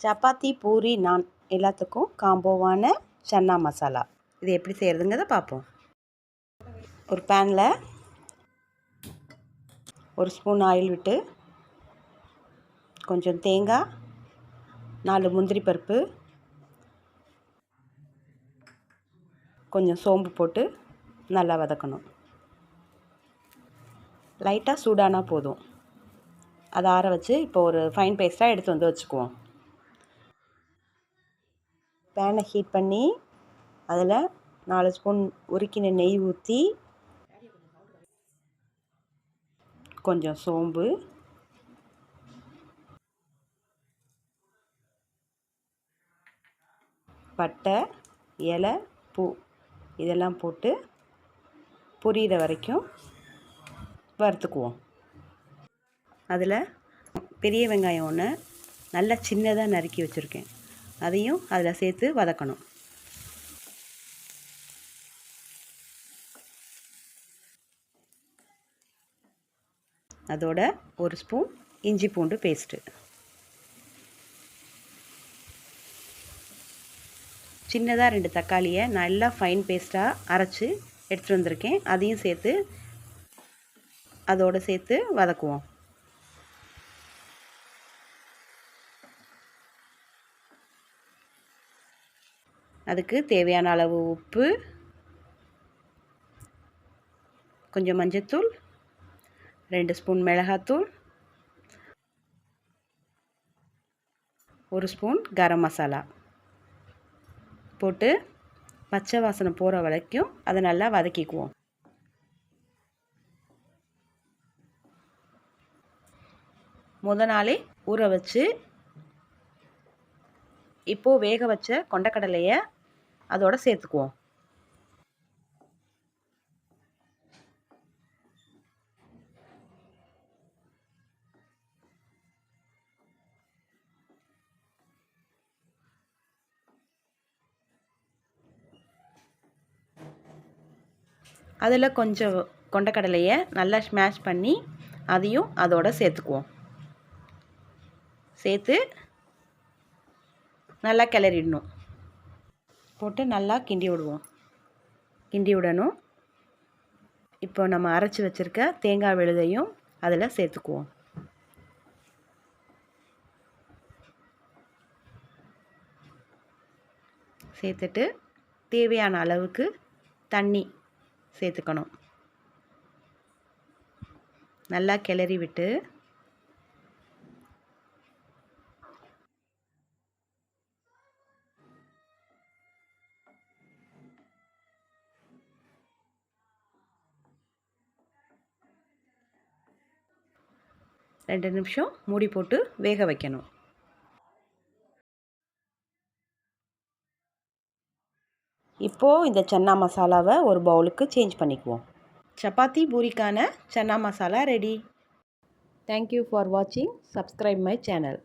சப்பாத்தி, பூரி, நான் எல்லாத்துக்கும் காம்போவான சன்னா மசாலா. இது எப்படி செய்கிறதுங்கிறத பார்ப்போம். ஒரு பேனில் 1 ஸ்பூன் ஆயில் விட்டு கொஞ்சம் தேங்காய், 4 முந்திரி பருப்பு, கொஞ்சம் சோம்பு போட்டு நல்லா வதக்கணும். லைட்டாக சூடானா போதும். அதை ஆற வச்சு இப்போ ஒரு ஃபைன் பேஸ்ட்டாக எடுத்து வந்து வச்சுக்குவோம். பேனை ஹீட் பண்ணி அதில் 4 ஸ்பூன் உருக்கின நெய் ஊற்றி கொஞ்சம் சோம்பு, பட்டை, இலை, பூ இதெல்லாம் போட்டு பொரியிற வரைக்கும் வறுத்துக்குவோம். அதில் பெரிய வெங்காயம் ஒன்று நல்லா சின்னதாக நறுக்கி வச்சுருக்கேன், அதையும் அதில் சேர்த்து வதக்கணும். அதோட 1 ஸ்பூன் இஞ்சி பூண்டு பேஸ்ட்டு, சின்னதாக 2 தக்காளியை நல்லா ஃபைன் பேஸ்ட்டாக அரைச்சி எடுத்துகிட்டு வந்திருக்கேன், அதையும் சேர்த்து அதோடு சேர்த்து வதக்குவோம். அதுக்கு தேவையான அளவு உப்பு, கொஞ்சம் மஞ்சள்தூள், 2 ஸ்பூன் மிளகாத்தூள், 1 ஸ்பூன் கரம் மசாலா போட்டு பச்சை வாசனை போகிற வரைக்கும் அதை நல்லா வதக்கிக்குவோம். முத நாளே ஊற வச்சு இப்போது வேக வச்ச கொண்டக்கடலையை அதோடு சேர்த்துக்குவோம். அதில் கொஞ்சம் கொண்டக்கடலையை நல்லா ஸ்மாஷ் பண்ணி அதையும் அதோடு சேர்த்துக்குவோம். சேர்த்து நல்லா கிளறிடணும். போட்டு நல்லா கிண்டி விடணும். இப்போ நம்ம அரைச்சி வச்சுருக்க தேங்காய் விழுதையும் அதில் சேர்த்துக்குவோம். சேர்த்துட்டு தேவையான அளவுக்கு தண்ணி சேர்த்துக்கணும். நல்லா கிளறி விட்டு ரெண்டு நிமிஷம் மூடி போட்டு வேக வைக்கணும். இப்போது இந்த சன்னா மசாலாவை ஒரு பவுலுக்கு சேஞ்ச் பண்ணிக்குவோம். சப்பாத்தி பூரிக்கான chana masala ready. Thank you for வாட்சிங். Subscribe my channel.